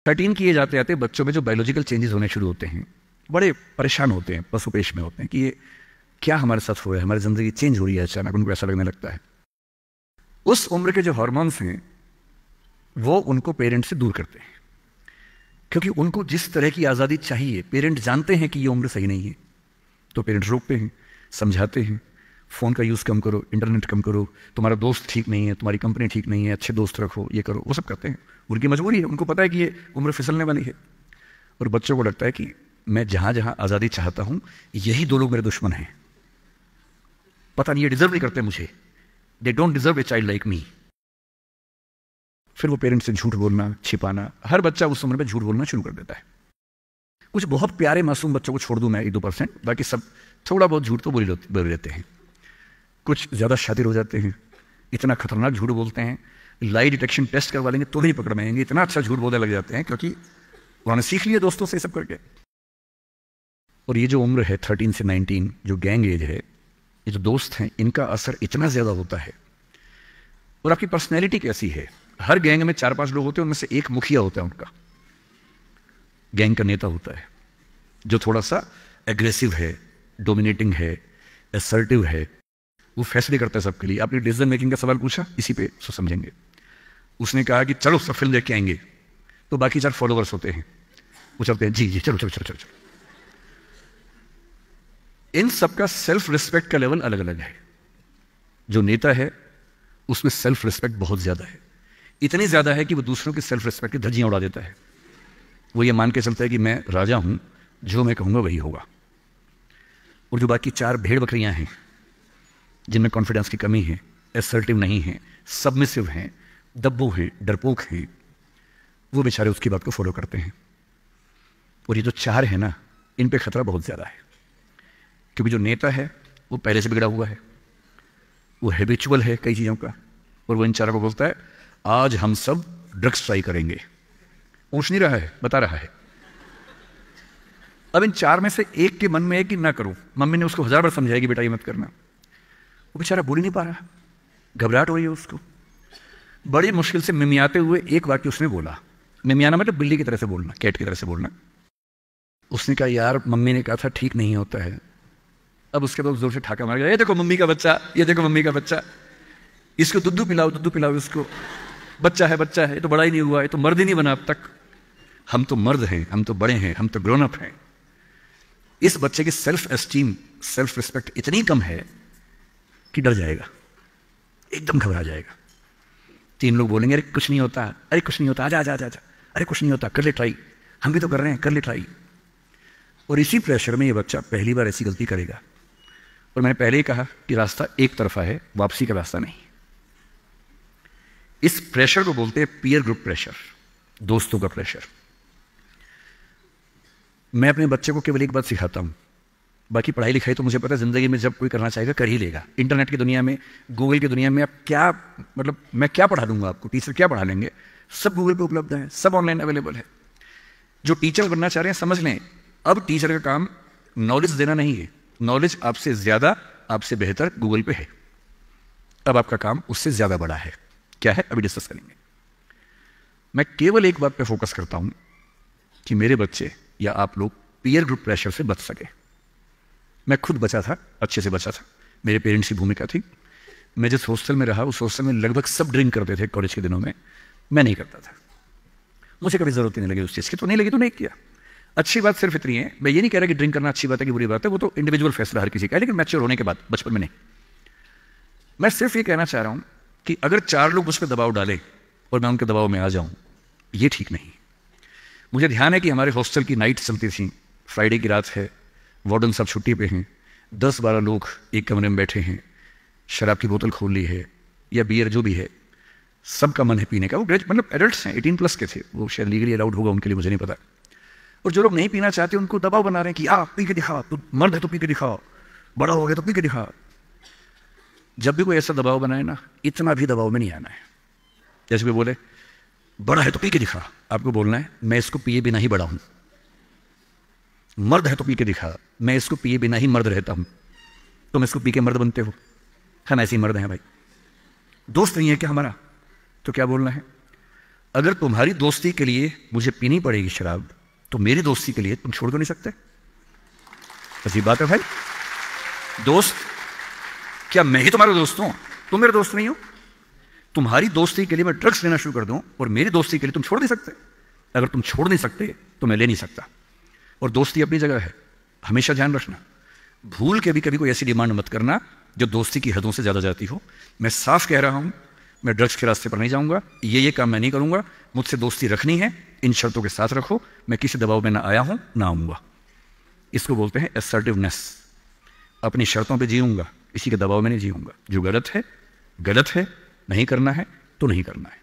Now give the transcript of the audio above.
13 किए जाते जाते बच्चों में जो बायोलॉजिकल चेंजेस होने शुरू होते हैं, बड़े परेशान होते हैं, पशुपेश में होते हैं कि ये क्या हमारे साथ हो रहा है, हमारी ज़िंदगी चेंज हो रही है, अचानक उनको ऐसा लगने लगता है। उस उम्र के जो हार्मोन्स हैं वो उनको पेरेंट से दूर करते हैं, क्योंकि उनको जिस तरह की आज़ादी चाहिए, पेरेंट जानते हैं कि ये उम्र सही नहीं है, तो पेरेंट रोकते हैं, समझाते हैं, फ़ोन का यूज़ कम करो, इंटरनेट कम करो, तुम्हारा दोस्त ठीक नहीं है, तुम्हारी कंपनी ठीक नहीं है, अच्छे दोस्त रखो, ये करो, वो सब करते हैं। उनकी मजबूरी है, उनको पता है कि ये उम्र फिसलने वाली है, और बच्चों को लगता है कि मैं जहाँ जहाँ आज़ादी चाहता हूँ यही दो लोग मेरे दुश्मन हैं, पता नहीं ये डिजर्व नहीं करते मुझे, they don't deserve a child like me. फिर वो पेरेंट्स से झूठ बोलना, छिपाना, हर बच्चा उस उम्र में झूठ बोलना शुरू कर देता है। कुछ बहुत प्यारे मासूम बच्चों को छोड़ दूं मैं 1-2%, बाकी सब थोड़ा बहुत झूठ तो बोल लेते हैं। कुछ ज़्यादा शातिर हो जाते हैं, इतना खतरनाक झूठ बोलते हैं, लाई डिटेक्शन टेस्ट करवा लेंगे तो नहीं पकड़ में आएंगे, इतना अच्छा झूठ बोलने लग जाते हैं, क्योंकि उन्होंने सीख लिया दोस्तों से सब करके। और ये जो उम्र है 13 से 19, जो गैंग एज है, ये जो दोस्त हैं, इनका असर इतना ज़्यादा होता है। और आपकी पर्सनैलिटी कैसी है, हर गैंग में 4-5 लोग होते हैं, उनमें से एक मुखिया होता है, उनका गैंग का नेता होता है, जो थोड़ा सा एग्रेसिव है, डोमिनेटिंग है, असर्टिव है, वो फैसले करता है सबके लिए। आपने डिसीजन मेकिंग का सवाल पूछा, इसी पे सो समझेंगे। उसने कहा कि चलो सब फिल्म देख के आएंगे, तो बाकी 4 फॉलोवर्स होते हैं, वो चलते हैं, जी जी चलो चलो चलो चलो चलो। इन सबका सेल्फ रिस्पेक्ट का लेवल अलग अलग है। जो नेता है उसमें सेल्फ रिस्पेक्ट बहुत ज्यादा है, इतनी ज्यादा है कि वो दूसरों की सेल्फ रिस्पेक्ट की धज्जियां उड़ा देता है। वो ये मान के चलता है कि मैं राजा हूं, जो मैं कहूंगा वही होगा। और जो बाकी 4 भेड़ बकरियां हैं, जिनमें कॉन्फिडेंस की कमी है, असर्टिव नहीं है, सबमिसिव हैं, दब्बू हैं, डरपोक हैं, वो बेचारे उसकी बात को फॉलो करते हैं। और ये जो 4 है ना, इन पे खतरा बहुत ज्यादा है, क्योंकि जो नेता है वो पहले से बिगड़ा हुआ है, वो हैबिचुअल है कई चीज़ों का, और वो इन 4 को बोलता है आज हम सब ड्रग्स ट्राई करेंगे। पूछ नहीं रहा है, बता रहा है। अब इन 4 में से एक के मन में है कि ना करो, मम्मी ने उसको 1000 बार समझाएगी बेटा ये मत करना, वो बेचारा बोल ही नहीं पा रहा, घबराहट हो रही है उसको। बड़ी मुश्किल से मिमियाते हुए एक वाक्य उसने बोला, मिमियाना मतलब बिल्ली की तरह से बोलना, कैट की तरह से बोलना। उसने कहा यार मम्मी ने कहा था ठीक नहीं होता है। अब उसके बाद जोर से ठाका मार गया, ये देखो मम्मी का बच्चा, ये देखो मम्मी का बच्चा, इसको दुद्धू पिलाओ इसको, बच्चा है, ये तो बड़ा ही नहीं हुआ, ये तो मर्द ही नहीं बना अब तक। हम तो मर्द हैं, हम तो बड़े हैं, हम तो ग्रोन अप हैं। इस बच्चे की सेल्फ एस्टीम, सेल्फ रिस्पेक्ट इतनी कम है कि डर जाएगा, एकदम घबरा जाएगा। 3 लोग बोलेंगे अरे कुछ नहीं होता, अरे कुछ नहीं होता, आजा आजा आजा, अरे कुछ नहीं होता, कर ले ट्राई, हम भी तो कर रहे हैं, कर ले ट्राई। और इसी प्रेशर में ये बच्चा पहली बार ऐसी गलती करेगा। और मैंने पहले ही कहा कि रास्ता एक तरफा है, वापसी का रास्ता नहीं। इस प्रेशर को बोलते हैं पीयर ग्रुप प्रेशर, दोस्तों का प्रेशर। मैं अपने बच्चे को केवल एक बात सिखाता हूं, बाकी पढ़ाई लिखाई तो मुझे पता है जिंदगी में जब कोई करना चाहेगा कर ही लेगा। इंटरनेट की दुनिया में, गूगल की दुनिया में, आप क्या मतलब मैं क्या पढ़ा दूंगा आपको, टीचर क्या पढ़ा लेंगे, सब गूगल पे उपलब्ध है, सब ऑनलाइन अवेलेबल है। जो टीचर बनना चाह रहे हैं समझ लें, अब टीचर का काम नॉलेज देना नहीं है, नॉलेज आपसे ज्यादा, आपसे बेहतर गूगल पे है। अब आपका काम उससे ज्यादा बड़ा है। क्या है अभी डिस्कस करेंगे। मैं केवल एक बात पे फोकस करता हूं कि मेरे बच्चे या आप लोग पीयर ग्रुप प्रेशर से बच सके। मैं खुद बचा था, अच्छे से बचा था, मेरे पेरेंट्स की भूमिका थी। मैं जिस हॉस्टल में रहा उस हॉस्टल में लगभग सब ड्रिंक करते थे कॉलेज के दिनों में, मैं नहीं करता था। मुझे कभी जरूरत ही नहीं लगी उस चीज़ की, तो नहीं लगी तो नहीं किया। अच्छी बात सिर्फ इतनी है, मैं ये नहीं कह रहा कि ड्रिंक करना अच्छी बात है कि बुरी बात है, वो तो इंडिविजुअल फैसला हर किसी का है, लेकिन मैच्योर होने के बाद, बचपन में नहीं। मैं सिर्फ ये कहना चाह रहा हूं कि अगर 4 लोग उस पर दबाव डालें और मैं उनके दबाव में आ जाऊं, ये ठीक नहीं। मुझे ध्यान है कि हमारे हॉस्टल की नाइट चलती थी, फ्राइडे की रात है, वार्डन सब छुट्टी पे हैं, 10-12 लोग एक कमरे में बैठे हैं, शराब की बोतल खोल ली है या बियर जो भी है, सबका मन है पीने का। वो मतलब एडल्ट्स हैं, 18+ के थे, वो शायद लीगली अलाउड होगा उनके लिए, मुझे नहीं पता। और जो लोग नहीं पीना चाहते उनको दबाव बना रहे हैं कि पी के दिखा, तू मर्द है तो पी के दिखा, बड़ा हो गया तो पी के दिखा। जब भी कोई ऐसा दबाव बनाए ना, इतना भी दबाव में नहीं आना है। जैसे भी बोले बड़ा है तो पी के दिखा, आपको बोलना है मैं इसको पिए बिना ही बड़ा हूं। मर्द है तो पी के दिखा, मैं इसको पिए बिना ही मर्द रहता हूं। तुम इसको पी के मर्द बनते हो, हम ऐसे ही मर्द हैं भाई। दोस्त नहीं है क्या हमारा? तो क्या बोलना है, अगर तुम्हारी दोस्ती के लिए मुझे पीनी पड़ेगी शराब, तो मेरी दोस्ती के लिए तुम छोड़ तो नहीं सकते। अजीब बात है भाई। दोस्त, क्या मैं ही तुम्हारा दोस्त हूं? तुम मेरे दोस्त नहीं हो? तुम्हारी दोस्ती के लिए मैं ड्रग्स लेना शुरू कर दूं और मेरी दोस्ती के लिए तुम छोड़ नहीं सकते? अगर तुम छोड़ नहीं सकते तो मैं ले नहीं सकता। और दोस्ती अपनी जगह है, हमेशा ध्यान रखना। भूल के भी कभी कोई ऐसी डिमांड मत करना जो दोस्ती की हदों से ज़्यादा जाती हो। मैं साफ कह रहा हूं, मैं ड्रग्स के रास्ते पर नहीं जाऊंगा, ये काम मैं नहीं करूंगा। मुझसे दोस्ती रखनी है, इन शर्तों के साथ रखो। मैं किसी दबाव में ना आया हूं ना आऊंगा। इसको बोलते हैं असर्टिवनेस। अपनी शर्तों पे जीऊंगा, इसी के दबाव में नहीं जीऊंगा। जो गलत है, नहीं करना है तो नहीं करना है।